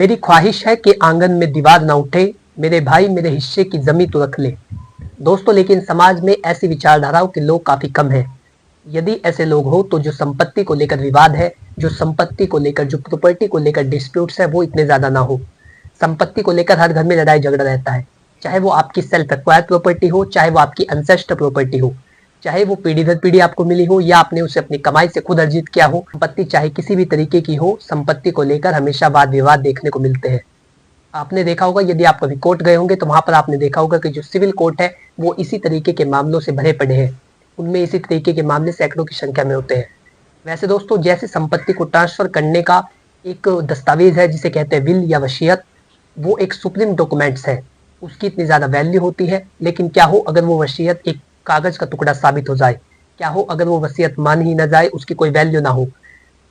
मेरी ख्वाहिश है कि आंगन में दीवार ना उठे, मेरे भाई मेरे हिस्से की जमी तो रख ले। दोस्तों, लेकिन समाज में ऐसी विचारधाराओं के लोग काफी कम हैं। यदि ऐसे लोग हो तो जो संपत्ति को लेकर विवाद है, जो संपत्ति को लेकर, जो प्रॉपर्टी को लेकर डिस्प्यूट्स है, वो इतने ज्यादा ना हो। संपत्ति को लेकर हर घर में लड़ाई झगड़ा रहता है, चाहे वो आपकी सेल्फ एक्वायर्ड प्रॉपर्टी हो, चाहे वो आपकी एंसेस्टर प्रॉपर्टी हो, चाहे वो पीढ़ी दर पीढ़ी आपको मिली हो या आपने उसे अपनी कमाई से खुद अर्जित किया हो। संपत्ति चाहे किसी भी तरीके की हो, संपत्ति को लेकर हमेशा वाद विवाद देखने को मिलते हैं। आपने देखा होगा, यदि आप कभी कोर्ट गए होंगे तो वहां पर आपने देखा होगा कि जो सिविल कोर्ट है वो इसी तरीके के मामलों से भरे पड़े हैं। उनमें इसी तरीके के मामले सैकड़ों की संख्या में होते हैं। वैसे दोस्तों, जैसे संपत्ति को ट्रांसफर करने का एक दस्तावेज है जिसे कहते हैं विल या वसीयत, वो एक सुप्रीम डॉक्यूमेंट्स है, उसकी इतनी ज्यादा वैल्यू होती है। लेकिन क्या हो अगर वो वसीयत एक कागज का टुकड़ा साबित हो जाए, क्या हो अगर वो वसीयत मान ही ना जाए, उसकी कोई वैल्यू ना हो।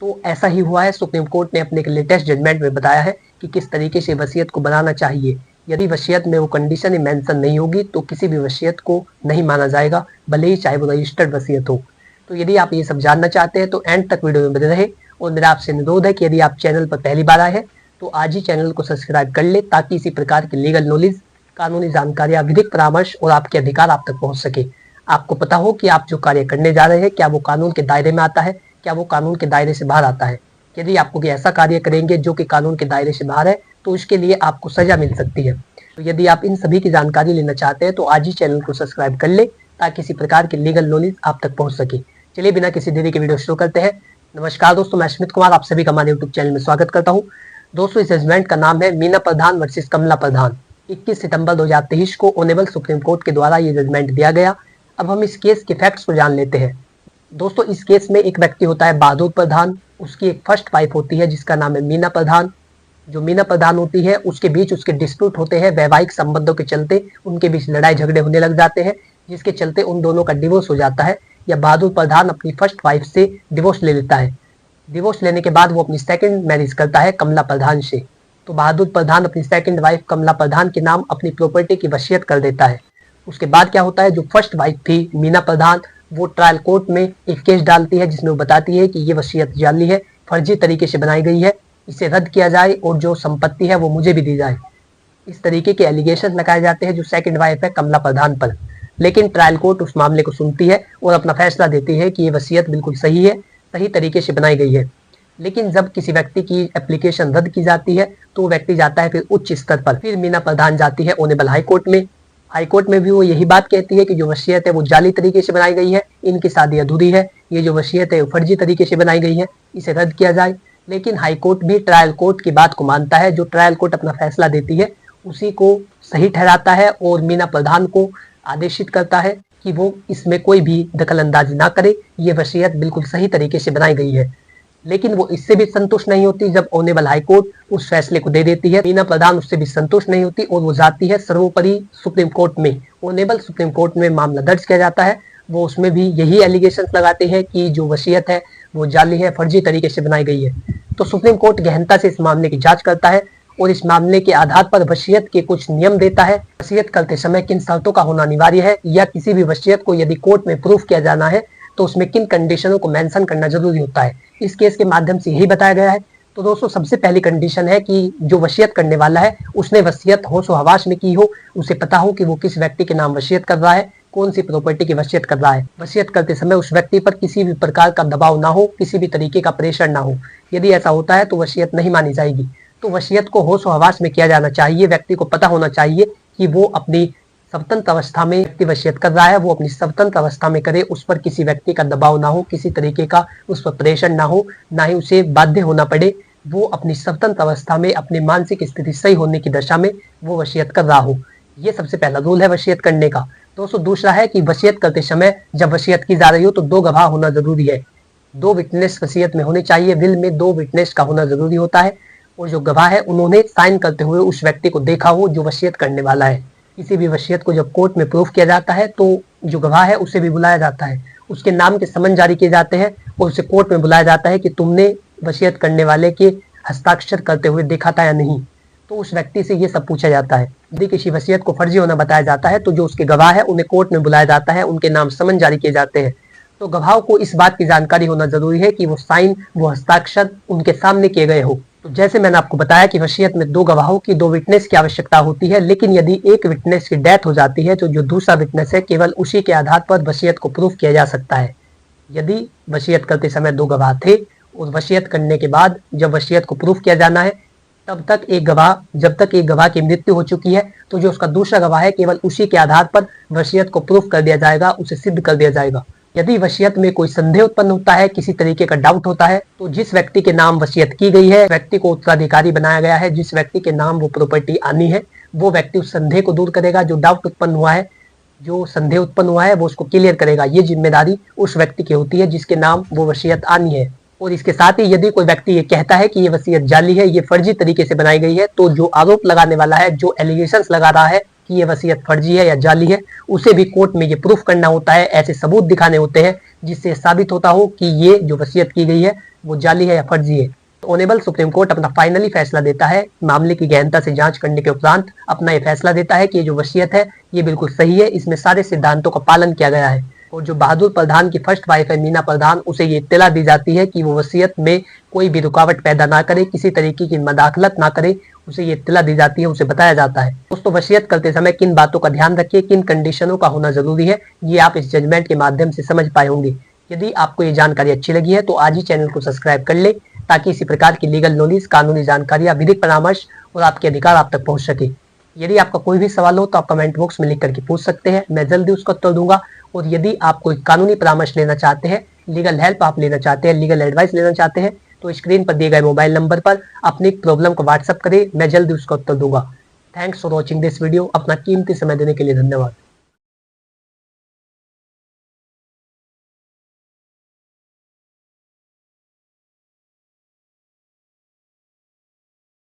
तो ऐसा ही हुआ है। सुप्रीम कोर्ट ने अपने लेटेस्ट जजमेंट में बताया है कि किस तरीके से वसीयत को बनाना चाहिए। यदि वसीयत में वो कंडीशन ही मेंशन नहीं होगी तो किसी भी वसीयत को नहीं माना जाएगा, भले ही चाहे वो रजिस्टर्ड वसीयत हो। तो यदि आप ये सब जानना चाहते हैं तो एंड तक वीडियो में बने रहे। और मेरा आपसे अनुरोध है कि यदि आप चैनल पर पहली बार आए हैं तो आज ही चैनल को सब्सक्राइब कर ले, ताकि इसी प्रकार की लीगल नॉलेज, कानूनी जानकारियां, विधिक परामर्श और आपके अधिकार आप तक पहुंच सके। आपको पता हो कि आप जो कार्य करने जा रहे हैं क्या वो कानून के दायरे में आता है, क्या वो कानून के दायरे से बाहर आता है। यदि आपको कोई ऐसा कार्य करेंगे जो कि कानून के दायरे से बाहर है तो उसके लिए आपको सजा मिल सकती है। तो यदि आप इन सभी की जानकारी लेना चाहते हैं तो आज ही चैनल को सब्सक्राइब कर ले, ताकि किसी प्रकार की लीगल नॉलेज आप तक पहुंच सके। चलिए बिना किसी देरी के वीडियो शुरू करते हैं। नमस्कार दोस्तों, मैं स्मित कुमार आप सभी का हमारे यूट्यूब चैनल में स्वागत करता हूँ। दोस्तों, इस जजमेंट का नाम है मीना प्रधान वर्सेस कमला प्रधान। 21 सितंबर 2023 को ऑनरेबल सुप्रीम कोर्ट के द्वारा ये जजमेंट दिया गया। अब हम इस केस के फैक्ट्स को जान लेते हैं। दोस्तों, इस केस में एक व्यक्ति होता है बहादुर प्रधान, उसकी एक फर्स्ट वाइफ होती है जिसका नाम है मीना प्रधान। जो मीना प्रधान होती है उसके बीच उसके डिस्प्यूट होते हैं, वैवाहिक संबंधों के चलते उनके बीच लड़ाई झगड़े होने लग जाते हैं, जिसके चलते उन दोनों का डिवोर्स हो जाता है। या बहादुर प्रधान अपनी फर्स्ट वाइफ से डिवोर्स ले लेता है। डिवोर्स लेने के बाद वो अपनी सेकंड मैरिज करता है कमला प्रधान से। तो बहादुर प्रधान अपनी सेकंड वाइफ कमला प्रधान के नाम अपनी प्रॉपर्टी की वसीयत कर देता है। उसके बाद क्या होता है, जो फर्स्ट वाइफ थी मीना प्रधान, वो ट्रायल कोर्ट में एक केस डालती है जिसमें वो बताती है कि ये वसीयत जाली है, फर्जी तरीके से बनाई गई है, इसे रद्द किया जाए और जो संपत्ति है वो मुझे भी दी जाए। इस तरीके के एलिगेशन लगाए जाते हैं जो सेकंड वाइफ है कमला प्रधान पर। लेकिन ट्रायल कोर्ट उस मामले को सुनती है और अपना फैसला देती है कि ये वसीयत बिल्कुल सही है, सही तरीके से बनाई गई है। लेकिन जब किसी व्यक्ति की एप्लीकेशन रद्द की जाती है तो व्यक्ति जाता है फिर उच्च स्तर पर। फिर मीना प्रधान जाती है ऑनरेबल हाई कोर्ट में। हाई कोर्ट में भी वो यही बात कहती है कि जो वसीयत है वो जाली तरीके से बनाई गई है, इनकी शादी अधूरी है, ये जो वसीयत है वो फर्जी तरीके से बनाई गई है, इसे रद्द किया जाए। लेकिन हाई कोर्ट भी ट्रायल कोर्ट की बात को मानता है। जो ट्रायल कोर्ट अपना फैसला देती है उसी को सही ठहराता है और मीना प्रधान को आदेशित करता है कि वो इसमें कोई भी दखल अंदाजी ना करे, ये वसीयत बिल्कुल सही तरीके से बनाई गई है। लेकिन वो इससे भी संतुष्ट नहीं होती। जब ऑनरेबल हाई कोर्ट उस फैसले को दे देती है, मीना प्रधान उससे भी संतुष्ट नहीं होती और वो जाती है सर्वोपरि सुप्रीम कोर्ट में। ऑनरेबल सुप्रीम कोर्ट में मामला दर्ज किया जाता है। वो उसमें भी यही एलिगेशन लगाते हैं कि जो वसीयत है वो जाली है, फर्जी तरीके से बनाई गई है। तो सुप्रीम कोर्ट गहनता से इस मामले की जांच करता है और इस मामले के आधार पर वसीयत के कुछ नियम देता है। वसीयत करते समय किन शर्तों का होना अनिवार्य है, या किसी भी वसीयत को यदि कोर्ट में प्रूफ किया जाना है तो उसमें किन कंडीशनों को मेंशन करना जरूरी होता है, इस केस के माध्यम से यही बताया गया है। तो दोस्तों, सबसे पहली कंडीशन है कि जो वसीयत करने वाला है उसने वसीयत होश हवास में की हो, उसे पता हो कि वो किस व्यक्ति के नाम वसीयत कर रहा है, कौन सी प्रॉपर्टी की वसीयत कर रहा है। वसीयत करते समय उस व्यक्ति पर किसी भी प्रकार का दबाव ना हो, किसी भी तरीके का प्रेशर ना हो। यदि ऐसा होता है तो वसीयत नहीं मानी जाएगी। तो वसीयत को होश हवास में किया जाना चाहिए। व्यक्ति को पता होना चाहिए कि वो अपनी स्वतंत्र अवस्था में व्यक्ति वसीयत कर रहा है, वो अपनी स्वतंत्र अवस्था में करे, उस पर किसी व्यक्ति का दबाव ना हो, किसी तरीके का उस पर प्रेशर ना हो, ना ही उसे बाध्य होना पड़े। वो अपनी स्वतंत्र अवस्था में, अपनी मानसिक स्थिति सही होने की दशा में वो वसीयत कर रहा हो। ये सबसे पहला रूल है वसीयत करने का। दोस्तों, दूसरा है कि वसीयत करते समय जब वसीयत की जा रही हो तो 2 गवाह होना जरूरी है। 2 विटनेस वसीयत में होने चाहिए। विल में 2 विटनेस का होना जरूरी होता है और जो गवाह है उन्होंने साइन करते हुए उस व्यक्ति को देखा हो जो वसीयत करने वाला है। किसी भी वसीयत को जब कोर्ट में प्रूफ किया जाता है तो जो गवाह है उसे भी बुलाया जाता है, उसके नाम के समन जारी किए जाते हैं और उसे कोर्ट में बुलाया जाता है कि तुमने वसीयत करने वाले के हस्ताक्षर करते हुए देखा था या नहीं। तो उस व्यक्ति से ये सब पूछा जाता है। यदि किसी वसीयत को फर्जी होना बताया जाता है तो जो उसके गवाह है उन्हें कोर्ट में बुलाया जाता है, उनके नाम समन जारी किए जाते हैं। तो गवाह को इस बात की जानकारी होना जरूरी है कि वो साइन, वो हस्ताक्षर उनके सामने किए गए हो। तो जैसे मैंने आपको बताया कि वसीयत में दो गवाहों की, दो विटनेस की आवश्यकता होती है, लेकिन यदि एक विटनेस की डेथ हो जाती है तो जो दूसरा विटनेस है केवल उसी के आधार पर वसीयत को प्रूफ किया जा सकता है। यदि वसीयत करते समय दो गवाह थे और वसीयत करने के बाद जब वसीयत को प्रूफ किया जाना है जब तक एक गवाह की मृत्यु हो चुकी है तो जो उसका दूसरा गवाह है केवल उसी के आधार पर वसीयत को प्रूफ कर दिया जाएगा, उसे सिद्ध कर दिया जाएगा। यदि वसीयत में कोई संदेह उत्पन्न होता है, किसी तरीके का डाउट होता है, तो जिस व्यक्ति के नाम वसीयत की गई है, व्यक्ति को उत्तराधिकारी बनाया गया है, जिस व्यक्ति के नाम वो प्रॉपर्टी आनी है, वो व्यक्ति उस संदेह को दूर करेगा। जो डाउट उत्पन्न हुआ है, जो संदेह उत्पन्न हुआ है, वो उसको क्लियर करेगा। ये जिम्मेदारी उस व्यक्ति की होती है जिसके नाम वो वसीयत आनी है। और इसके साथ ही यदि कोई व्यक्ति ये कहता है कि ये वसीयत जाली है, ये फर्जी तरीके से बनाई गई है, तो जो आरोप लगाने वाला है, जो एलिगेशंस लगा रहा है कि ये वसीयत फर्जी है या जाली है, उसे भी कोर्ट में ये प्रूफ करना होता है, ऐसे सबूत दिखाने होते हैं जिससे साबित होता हो कि ये जो वसीयत की गई है वो जाली है या फर्जी है। तो ऑनेबल सुप्रीम कोर्ट अपना फाइनली फैसला देता है, मामले की गहनता से जांच करने के उपरांत अपना ये फैसला देता है कि ये जो वसीयत है ये बिल्कुल सही है, इसमें सारे सिद्धांतों का पालन किया गया है। और जो बहादुर प्रधान की फर्स्ट वाइफ है मीना प्रधान, उसे ये इत्तला दी जाती है कि वो वसीयत में कोई भी रुकावट पैदा ना करे, किसी तरीके की मदाखलत ना करे, उसे ये इत्तला दी जाती है, उसे बताया जाता है। दोस्तों, वसीयत करते समय किन बातों का ध्यान रखिए, किन कंडीशनों का होना जरूरी है, ये आप इस जजमेंट के माध्यम से समझ पाए होंगे। यदि आपको ये जानकारी अच्छी लगी है तो आज ही चैनल को सब्सक्राइब कर ले, ताकि इसी प्रकार की लीगल नॉलेज, कानूनी जानकारियां, विधिक परामर्श और आपके अधिकार आप तक पहुंच सके। यदि आपका कोई भी सवाल हो तो आप कमेंट बॉक्स में लिख करके पूछ सकते हैं, मैं जल्दी उसका उत्तर दूंगा। और यदि आप कोई कानूनी परामर्श लेना चाहते हैं, लीगल हेल्प आप लेना चाहते हैं, लीगल एडवाइस लेना चाहते हैं, तो स्क्रीन पर दिए गए मोबाइल नंबर पर अपनी प्रॉब्लम को व्हाट्सएप करें, मैं जल्दी उसका उत्तर दूंगा। Thanks for watching this video. अपना कीमती समय देने के लिए धन्यवाद।